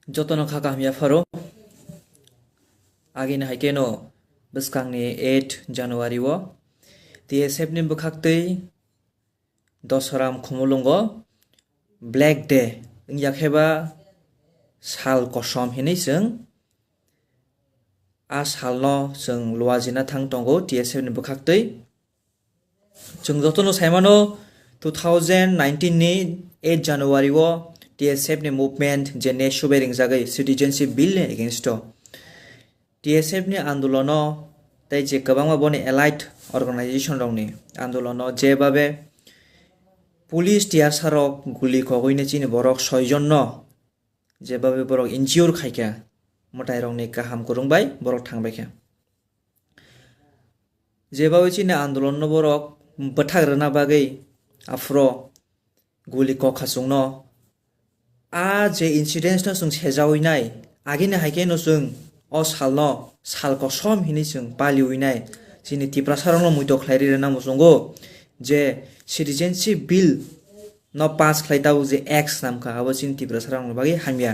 Jotono khaka hamya faro agin haikeno beskangni 8 January wo TSF ni bukhaktei dosram khumulungo Black Day yakheba sal kosom hini sung a salno sung luajina thang tongo TSF ni bukhaktei chung jotono saimano 2019 ni 8 January wo TSF ni movement je nesho bering jagai citizenship bill ni against TSF ni andolono tai je kabangma boni allied organization rongni andolono je babe police tiar sarok guli kogoine chini borok 6 jon no je babe borok injure khaika motai rongni kaham kurungbai borok thangbaikha je babe chini andolon no borok bathagrana bagai afro guli ko khasungno a je incidents no sung sejaoinai agine haike no sung o salno salko som hini sung paliuinai chini tiprasarong muito khlairi rena musungo je citizenship bill no pass khlaitau je x namka abo chini tiprasarong bagi hamya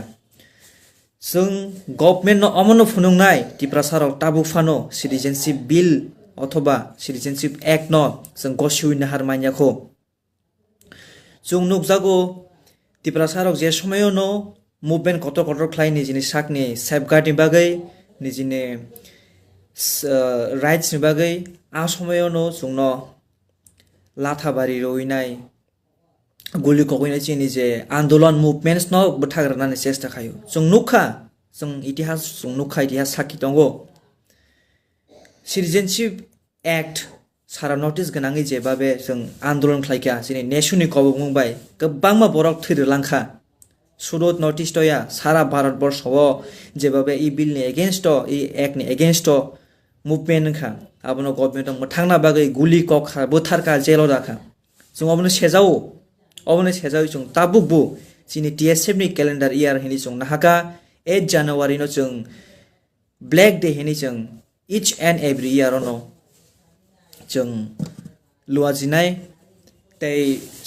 sung government no amono phunungnai tiprasarong tabu fano citizenship bill othoba citizenship act no sung goshuina harmanya kho chung nukjago tiprasarok je somayo no movement kotor khlai ni jini sakni safeguard ni bagai ni jini rights ni bagai a somayo no chungno latha bari roinai guli kogoinai chini je andolon movements no buthagrana ni chesta khayo chung nukha chung itihas chung nukha itihas sakhi tongo citizenship act sara notice ganangi je babe जों आन्दोलन खालायका जोंनि नेशननि कबक मुंबाय गोबांमा बरक थैरलांखा सुरत north east या सारा भारत बर्षआव जे बाबे इ बिलनि against इ एक्टनि एगेन्स्ट मुभमेन्ट खा आबनो गभर्नमेन्ट मथांना बागै गुलि कखा बोथारका जेल राखा जों अबनो सेजाव जों ताबुकबु जोंनि TSF नि क्यालेन्डार इयार हिनि जों नाहाका 8 जानुवारि नो जों ब्लैक डे हिनि जों इच एन्ड एभ्री इयार नो जों लुआजिनाय तै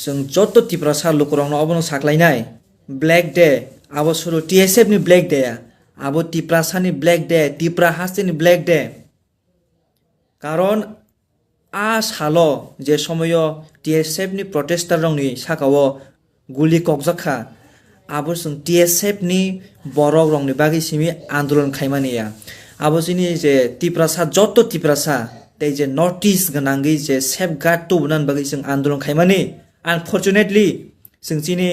जों जत्तो तिप्रासा लुकुरांनो अबनो साख्लायनाय ब्लैक डे आबो सुरु TSF नि ब्लैक डे आबो तिप्रासानि ब्लैक डे तिप्रा हास्तिनि ब्लैक डे कारण आ सालो जे समयो TSF नि प्रोटेस्टार रंनि साकावो गुलि ककजाखा आबो जों TSF नि बरक रंनि बागै सिमि आन्दोलन खायमानिया आबो जोंनि जे तिप्रासा जत्तो तिप्रासा तै जे नोटिस गनांगि जे सेफगार्ड तो बनान बागै जों आन्दोलन खायमानि अनफॉर्चुनेटली जों जिनि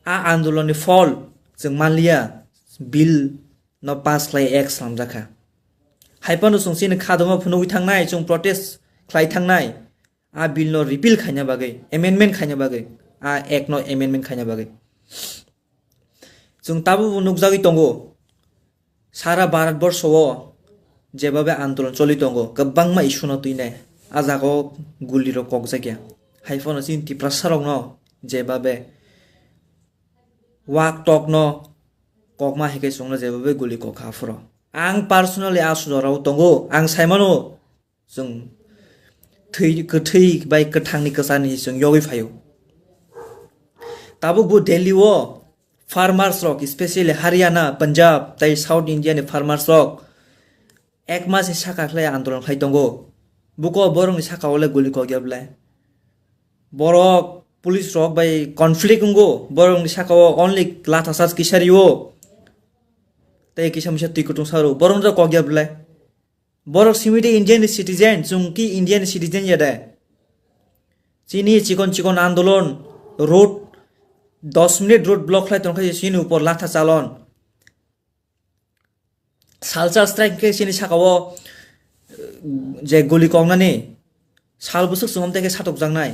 आ आन्दोलननि फल जों मानलिया बिल न पास खालाय एक्स खालामजाखा हाइपानो जों सिनि खादोमा फुनुगि थांनाय जों प्रोटेस्ट खालाय थांनाय आ बिल न रिपिल खायना बागै एमेन्डमेन्ट खायना बागै आ एक्ट न एमेन्डमेन्ट खायना बागै जों ताबु नुगजागि तंगो सारा भारत बर्षआव जेबाबे आन्दोलन चलितंगो गोबांमा इशु न तुइनाय आजागो गुलिरो ककजागिया हाइफोनो सिन तिप्रासारक न जेबाबे वाक टक न ककमा हेके संनो जेबाबे गुलि कखाफरो आं पार्सोनली आसुजराव तंगो आं साइमानो जों गोथै बाय गोथांनि गोसानि जों योगि फायो ताबुकबो दिल्ली वो फार्मार्स रक स्पेशली हरियाणा पंजाब तै साउथ इंडिया नि फार्मार्स रक एक मास साखाख्लाय आन्दोलन खायदंगो बुको बरंनि साखावले गुलि कगियाब्लाय बरक पुलिस रक बाय कन्फ्लिक्ट अंगो बरंनि साखाव ओनली लाथा सार्च किसारियो तै किसामसे तिकुटुं सारो बरंज कगियाब्लाय बरक सिमिदे इंडियन सिटीजन जुंकी इंडियन सिटीजन यादा चिनी चिकन आन्दोलन रोड 10 मिनट रोड ब्लॉक खाय तंखाय सिनि ऊपर लाथा चालन सालचा स्ट्राइक के सिनि साकाव जे गुलि कमनानि साल बुसुक सुमते के साटक जांनाय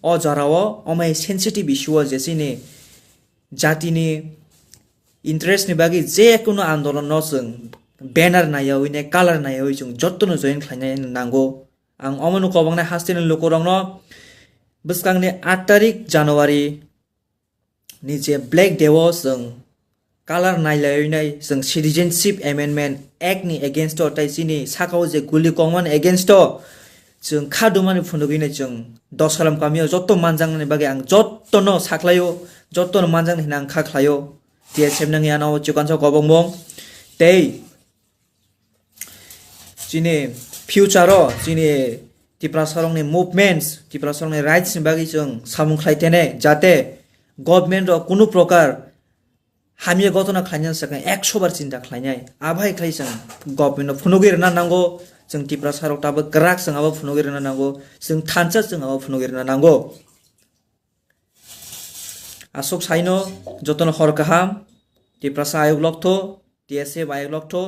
अ जराव अमाय सेंसिटिव इशू जे सिनि जातिनि इंटरेस्ट नि बागि जे कुनो आन्दोलन न जों बैनर नायावइने कलर नायावइ जों जत्तनो जइन खायनाय नांगौ आं अमनु कबांनाय हास्तिनि लोकरंनो बस्कांनि 8 तारिख जानुवारि नि जे ब्लैक डे वो जों कलर नायलायनाय जों सिटीजनशिप एमेन्डमेन्ट एक्ट नि एगेन्स्ट ताइसिनि साकाव जे गुलि कमन एगेन्स्ट जों खादुमानि फुनुगिने जों दसलाम गामियाव जत्तो मानजांनि बागै आं जत्तनो साख्लायो जत्तनो मानजांनि आं खाख्लायो TSM nang yana chukan sa kobong mong tei chini future o chini tipra sarong ni movements tipra sarong ni rights ni bagi jeng samung khlaitene jate government ro kuno prokar hamye gotona khlainyan sakai 100 bar cinta khlainai abai khlaisang government phunogir na nango jeng tipra sarok tabo grak jeng abo phunogir na nango jeng thancha jeng abo phunogir na nango asok saino jotono hor kaham tipra sa ayok lokto TSF ayok lokto